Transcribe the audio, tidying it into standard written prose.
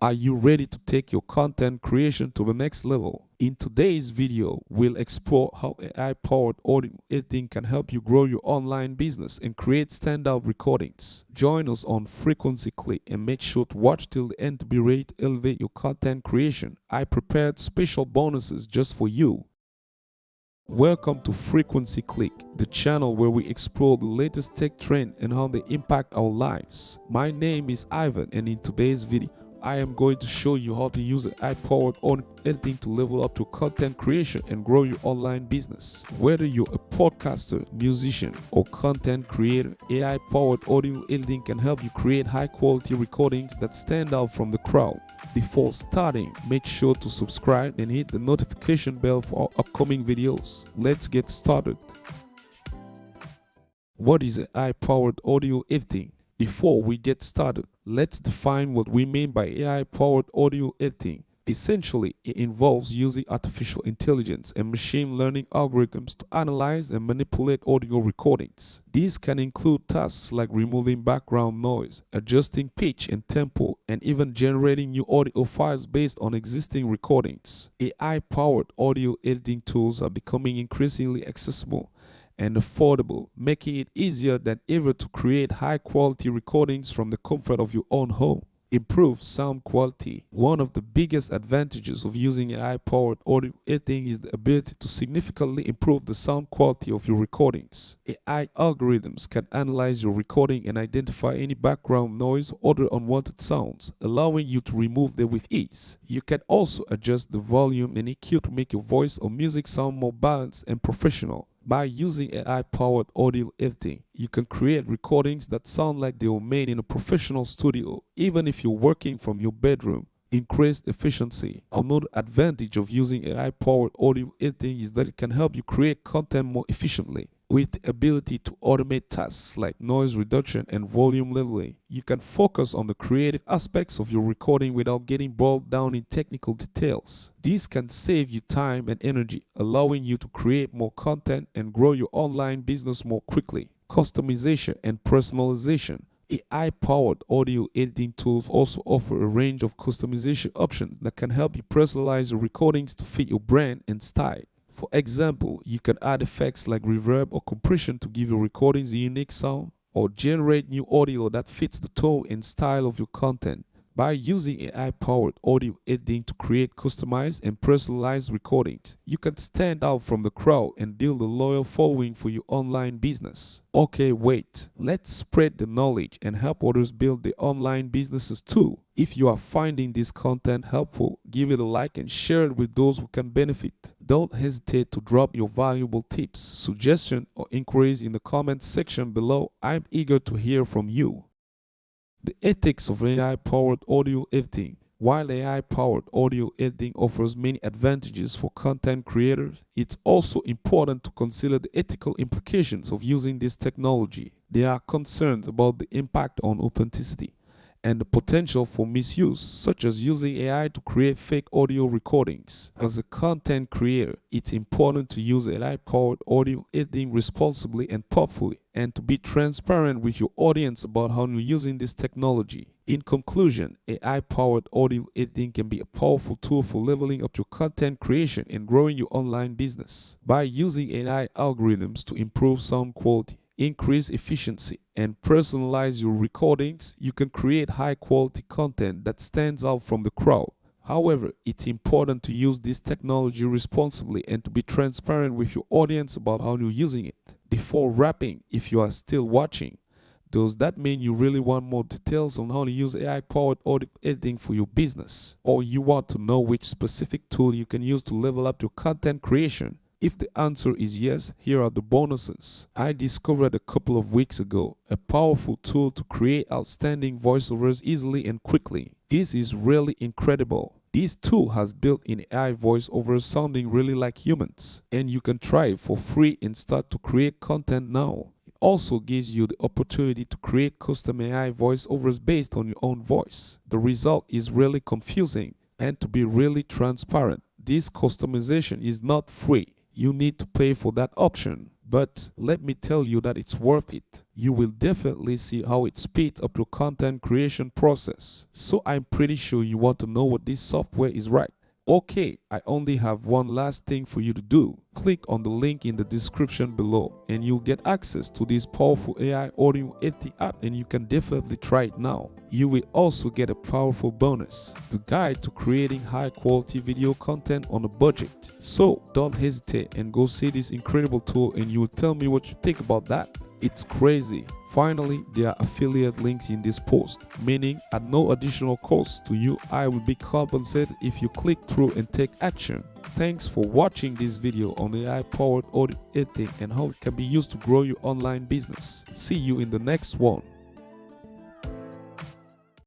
Are you ready to take your content creation to the next level? In today's video, we'll explore how AI-powered audio editing can help you grow your online business and create standout recordings. Join us on FrequencyClick and make sure to watch till the end to be ready to elevate your content creation. I prepared special bonuses just for you. Welcome to FrequencyClick, the channel where we explore the latest tech trend and how they impact our lives. My name is Ivan, and in today's video, I am going to show you how to use AI-powered audio editing to level up your content creation and grow your online business. Whether you're a podcaster, musician, or content creator, AI-powered audio editing can help you create high-quality recordings that stand out from the crowd. Before starting, make sure to subscribe and hit the notification bell for our upcoming videos. Let's get started. What is AI-powered audio editing? Before we get started, let's define what we mean by AI-powered audio editing. Essentially, it involves using artificial intelligence and machine learning algorithms to analyze and manipulate audio recordings. These can include tasks like removing background noise, adjusting pitch and tempo, and even generating new audio files based on existing recordings. AI-powered audio editing tools are becoming increasingly accessible and affordable, making it easier than ever to create high-quality recordings from the comfort of your own home. Improved sound quality. One of the biggest advantages of using AI-powered audio editing is the ability to significantly improve the sound quality of your recordings. AI algorithms can analyze your recording and identify any background noise or other unwanted sounds, allowing you to remove them with ease. You can also adjust the volume and EQ to make your voice or music sound more balanced and professional. By using AI-powered audio editing, you can create recordings that sound like they were made in a professional studio, even if you're working from your bedroom. Increased efficiency. Another advantage of using AI-powered audio editing is that it can help you create content more efficiently. With the ability to automate tasks like noise reduction and volume leveling, you can focus on the creative aspects of your recording without getting bogged down in technical details. This can save you time and energy, allowing you to create more content and grow your online business more quickly. Customization and personalization. AI-powered audio editing tools also offer a range of customization options that can help you personalize your recordings to fit your brand and style. For example, you can add effects like reverb or compression to give your recordings a unique sound, or generate new audio that fits the tone and style of your content. By using AI-powered audio editing to create customized and personalized recordings, you can stand out from the crowd and build a loyal following for your online business. Okay, wait. Let's spread the knowledge and help others build their online businesses too. If you are finding this content helpful, give it a like and share it with those who can benefit. Don't hesitate to drop your valuable tips, suggestions, or inquiries in the comments section below. I'm eager to hear from you. The ethics of AI-powered audio editing. While AI-powered audio editing offers many advantages for content creators, it's also important to consider the ethical implications of using this technology. There are concerns about the impact on authenticity and the potential for misuse, such as using AI to create fake audio recordings. As a content creator, it's important to use AI-powered audio editing responsibly and thoughtfully, and to be transparent with your audience about how you're using this technology. In conclusion, AI-powered audio editing can be a powerful tool for leveling up your content creation and growing your online business. By using AI algorithms to improve sound quality, increase efficiency, and personalize your recordings, you can create high-quality content that stands out from the crowd. However, it's important to use this technology responsibly and to be transparent with your audience about how you're using it. Before wrapping, if you are still watching, does that mean you really want more details on how to use AI-powered audio editing for your business? Or you want to know which specific tool you can use to level up your content creation? If the answer is yes, here are the bonuses. I discovered a couple of weeks ago a powerful tool to create outstanding voiceovers easily and quickly. This is really incredible. This tool has built-in AI voiceovers sounding really like humans, and you can try it for free and start to create content now. It also gives you the opportunity to create custom AI voiceovers based on your own voice. The result is really confusing, and to be really transparent, this customization is not free. You need to pay for that option. but let me tell you that it's worth it. You will definitely see how it speeds up your content creation process. So I'm pretty sure you want to know what this software is, right? Okay, I only have one last thing for you to do. Click on the link in the description below and you'll get access to this powerful AI audio editing app, and you can definitely try it now. You will also get a powerful bonus, the guide to creating high quality video content on a budget. So don't hesitate and go see this incredible tool and you will tell me what you think about that. It's crazy. Finally, there are affiliate links in this post, meaning at no additional cost to you, I will be compensated if you click through and take action. Thanks for watching this video on AI-powered audio editing and how it can be used to grow your online business. See you in the next one.